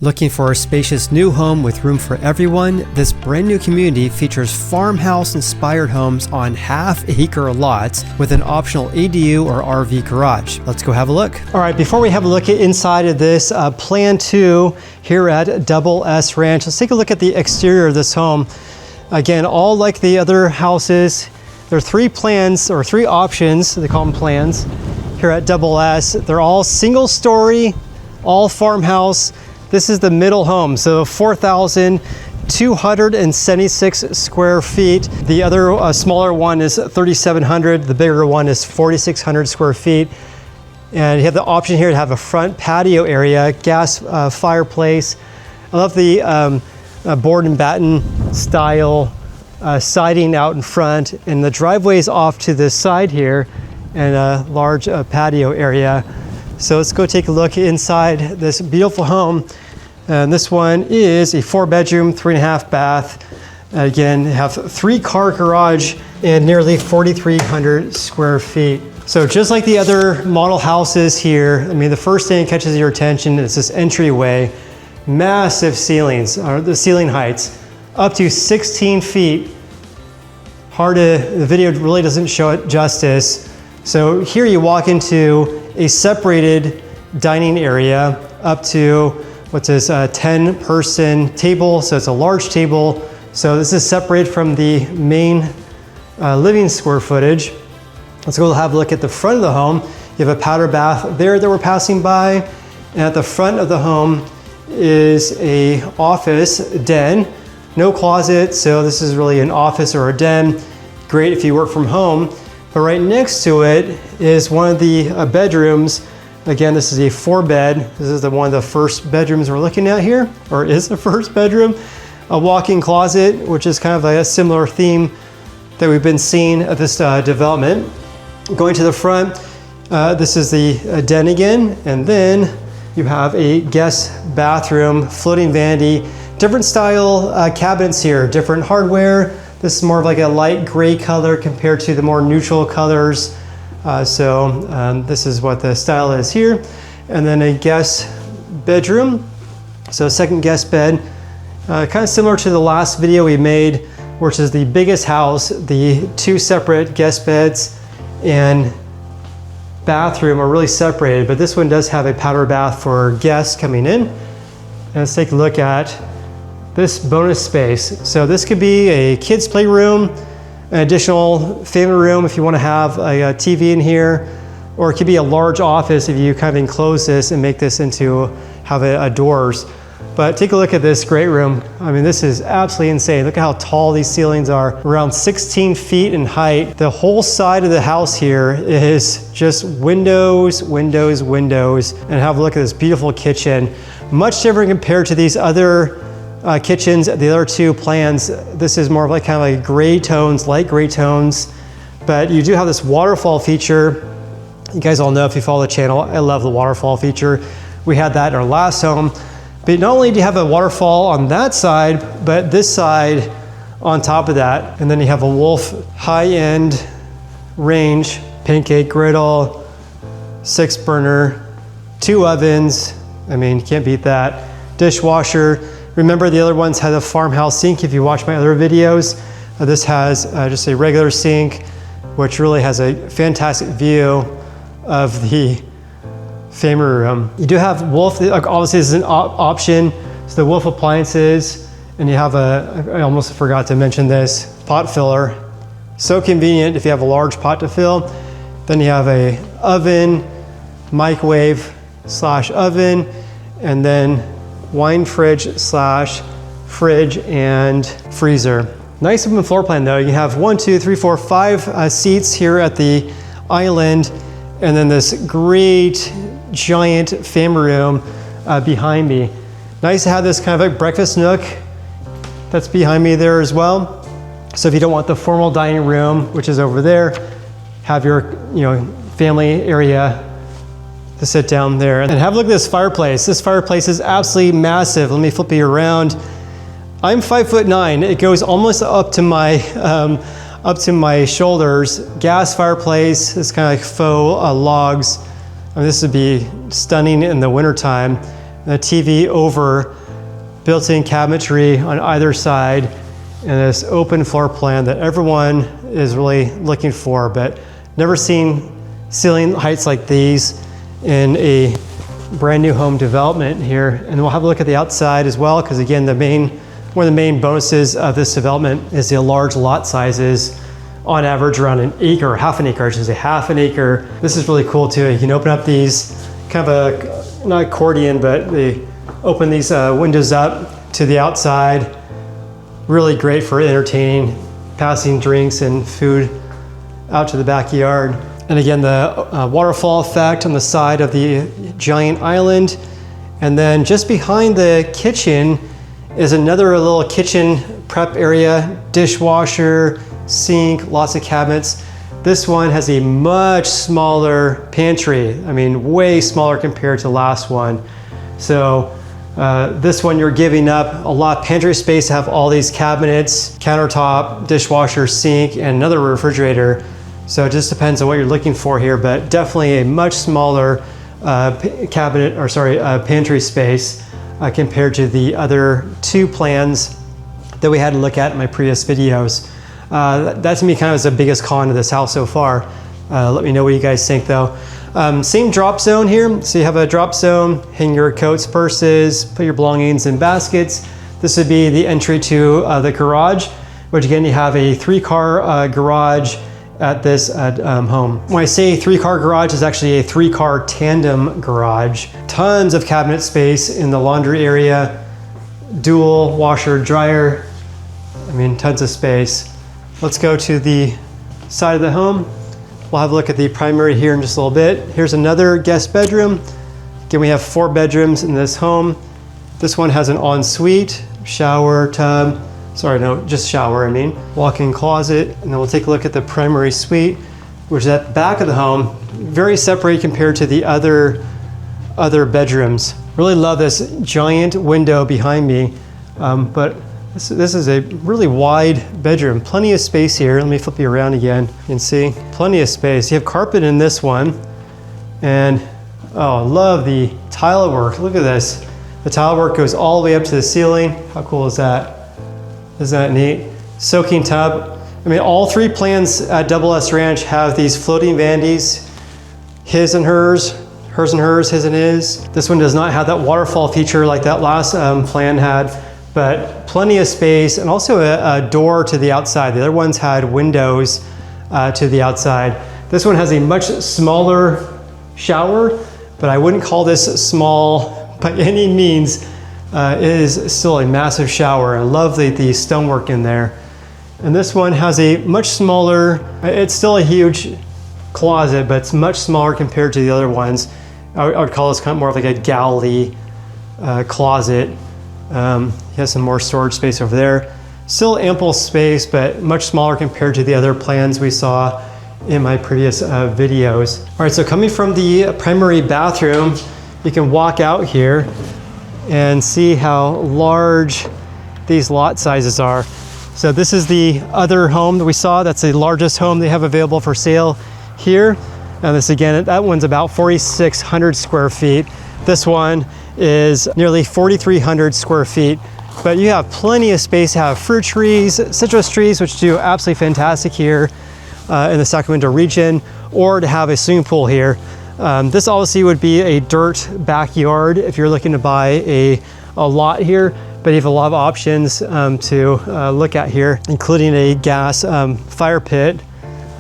Looking for a spacious new home with room for everyone? This brand new community features farmhouse-inspired homes on half-acre lots with an optional ADU or RV garage. Let's go have a look. All right, before we have a look at inside of this Plan 2 here at Double S Ranch, let's take a look at the exterior of this home. Again, all like the other houses, there are three plans or three options, they call them plans, here at Double S. They're all single story, all farmhouse. This is the middle home, so 4,276 square feet. The other smaller one is 3,700. The bigger one is 4,600 square feet. And you have the option here to have a front patio area, gas fireplace. I love the board and batten style siding out in front, and the driveway is off to the side here, and a large patio area. So let's go take a look inside this beautiful home. And this one is a 4-bedroom, 3.5 bath. Again, have 3-car garage and nearly 4,300 square feet. So just like the other model houses here, I mean, the first thing that catches your attention is this entryway. Massive ceilings, or the ceiling heights, up to 16 feet. The video really doesn't show it justice. So here you walk into a separated dining area up to what's this 10-person table. So it's a large table. So this is separated from the main living square footage. Let's go have a look at the front of the home. You have a powder bath there that we're passing by. And at the front of the home is a office den. No closet, so this is really an office or a den. Great if you work from home. But right next to it is one of the bedrooms. Again, this is a 4-bed. This is one of the first bedrooms we're looking at here, or is the first bedroom. A walk-in closet, which is kind of a similar theme that we've been seeing at this development. Going to the front, this is the den again, and then you have a guest bathroom, floating vanity, different style cabinets here, different hardware. This is more of like a light gray color compared to the more neutral colors. This is what the style is here. And then a guest bedroom. So second guest bed, kind of similar to the last video we made, which is the biggest house. The 2 separate guest beds and bathroom are really separated, but this one does have a powder bath for guests coming in. And let's take a look at this bonus space. So this could be a kids playroom, an additional family room if you want to have a TV in here, or it could be a large office if you kind of enclose this and make this into have doors. But take a look at this great room. I mean, this is absolutely insane. Look at how tall these ceilings are, around 16 feet in height. The whole side of the house here is just windows, windows, windows, and have a look at this beautiful kitchen. Much different compared to these other kitchens, the other 2 plans. This is more of like kind of like gray tones, light gray tones, but you do have this waterfall feature. You guys all know if you follow the channel, I love the waterfall feature. We had that in our last home, but not only do you have a waterfall on that side, but this side on top of that. And then you have a Wolf high-end range, pancake griddle, 6-burner, 2 ovens. I mean, you can't beat that. Dishwasher. Remember, the other ones had a farmhouse sink. If you watch my other videos, this has just a regular sink, which really has a fantastic view of the family room. You do have Wolf, obviously this is an option. So the Wolf appliances, and you have I almost forgot to mention this, pot filler. So convenient if you have a large pot to fill. Then you have a oven, microwave / oven, and then wine fridge / fridge and freezer. Nice open floor plan though. You have 1, 2, 3, 4, 5 seats here at the island, and then this great giant family room behind me. Nice to have this kind of a breakfast nook that's behind me there as well. So if you don't want the formal dining room, which is over there, have your family area to sit down there. And have a look at this fireplace. This fireplace is absolutely massive. Let me flip you around. I'm 5'9". It goes almost up to my shoulders. Gas fireplace. This kind of like faux logs. I mean, this would be stunning in the wintertime. the TV over, built-in cabinetry on either side, and this open floor plan that everyone is really looking for, but never seen ceiling heights like these in a brand new home development here. And we'll have a look at the outside as well, because again, one of the main bonuses of this development is the large lot sizes, on average around an acre, half an acre, I should say, half an acre. This is really cool too. You can open up these, kind of a, not accordion, but they open these windows up to the outside. Really great for entertaining, passing drinks and food out to the backyard. And again, the waterfall effect on the side of the giant island. And then just behind the kitchen is another little kitchen prep area, dishwasher, sink, lots of cabinets. This one has a much smaller pantry. I mean, way smaller compared to the last one. So this one you're giving up a lot of pantry space to have all these cabinets, countertop, dishwasher, sink, and another refrigerator. So it just depends on what you're looking for here, but definitely a much smaller pantry space compared to the other two plans that we had to look at in my previous videos. That to me kind of is the biggest con of this house so far. Let me know what you guys think though. Same drop zone here. So you have a drop zone, hang your coats, purses, put your belongings in baskets. This would be the entry to the garage, which again, you have a 3-car garage at this home. When I say 3-car garage, it's actually a 3-car tandem garage. Tons of cabinet space in the laundry area, dual washer, dryer. I mean, tons of space. Let's go to the side of the home. We'll have a look at the primary here in just a little bit. Here's another guest bedroom. Again, we have 4 bedrooms in this home. This one has an ensuite, shower, tub. Sorry, no, just shower, I mean. Walk-in closet, and then we'll take a look at the primary suite, which is at the back of the home. Very separated compared to the other bedrooms. Really love this giant window behind me, but this is a really wide bedroom. Plenty of space here. Let me flip you around again. You can see plenty of space. You have carpet in this one, and oh, I love the tile work. Look at this. The tile work goes all the way up to the ceiling. How cool is that? Isn't that neat? Soaking tub. I mean, all 3 plans at Double S Ranch have these floating vanities, his and hers, hers and hers, his and his. This one does not have that waterfall feature like that last plan had, but plenty of space, and also a door to the outside. The other ones had windows to the outside. This one has a much smaller shower, but I wouldn't call this small by any means. It is still a massive shower. I love the stonework in there. And this one has a much smaller, it's still a huge closet, but it's much smaller compared to the other ones. I would call this kind of more of like a galley closet. He has some more storage space over there. Still ample space, but much smaller compared to the other plans we saw in my previous videos. All right, so coming from the primary bathroom, you can walk out here and see how large these lot sizes are. So this is the other home that we saw. That's the largest home they have available for sale here. And this again, that one's about 4,600 square feet. This one is nearly 4,300 square feet. But you have plenty of space to have fruit trees, citrus trees, which do absolutely fantastic here in the Sacramento region, or to have a swimming pool here. This obviously would be a dirt backyard if you're looking to buy a lot here, but you have a lot of options to look at here, including a gas fire pit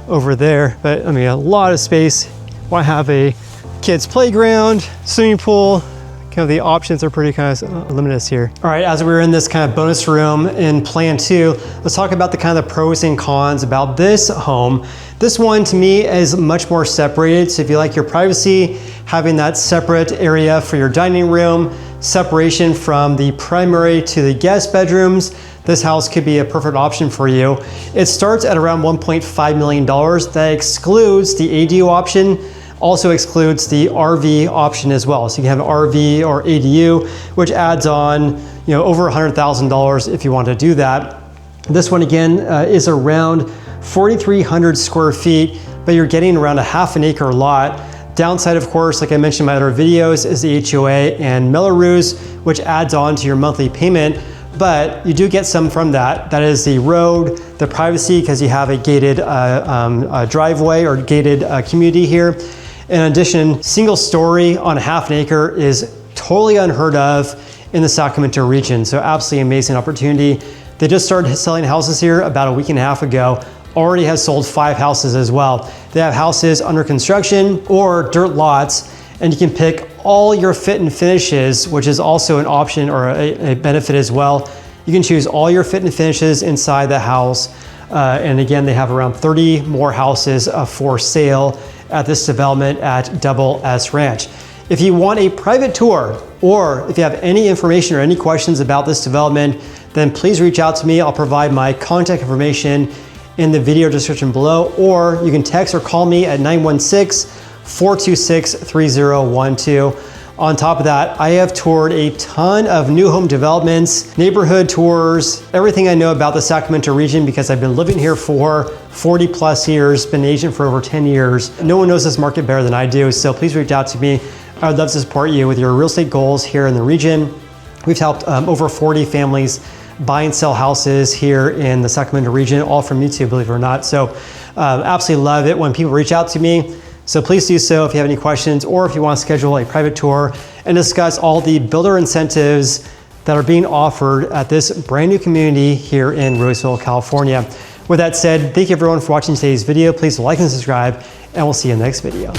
over there. But I mean, a lot of space. Want to have a kids playground, swimming pool. Kind of the options are pretty kind of limitless here. All right, as we're in this kind of bonus room in plan 2, let's talk about the kind of pros and cons about this home. This one to me is much more separated. So if you like your privacy, having that separate area for your dining room, separation from the primary to the guest bedrooms, this house could be a perfect option for you. It starts at around $1.5 million. That excludes the ADU option, also excludes the RV option as well. So you can have an RV or ADU, which adds on, over $100,000 if you want to do that. This one again is around 4,300 square feet, but you're getting around a half an acre lot. Downside, of course, like I mentioned in my other videos, is the HOA and Melrose, which adds on to your monthly payment, but you do get some from that. That is the road, the privacy, because you have a gated driveway or gated community here. In addition, single story on a half an acre is totally unheard of in the Sacramento region, so absolutely amazing opportunity. They just started selling houses here about a week and a half ago. Already has sold 5 houses as well. They have houses under construction or dirt lots, and you can pick all your fit and finishes, which is also an option or a benefit as well. You can choose all your fit and finishes inside the house. And again, they have around 30 more houses for sale at this development at Double S Ranch. If you want a private tour, or if you have any information or any questions about this development, then please reach out to me. I'll provide my contact information in the video description below, or you can text or call me at 916-426-3012. On top of that, I have toured a ton of new home developments, neighborhood tours, everything I know about the Sacramento region because I've been living here for 40 plus years, been an agent for over 10 years. No one knows this market better than I do, so please reach out to me. I would love to support you with your real estate goals here in the region. We've helped over 40 families buy and sell houses here in the Sacramento region, all from YouTube, believe it or not. So absolutely love it when people reach out to me. So please do so if you have any questions, or if you want to schedule a private tour and discuss all the builder incentives that are being offered at this brand new community here in Roseville, California. With that said, thank you everyone for watching today's video. Please like and subscribe, and we'll see you in the next video.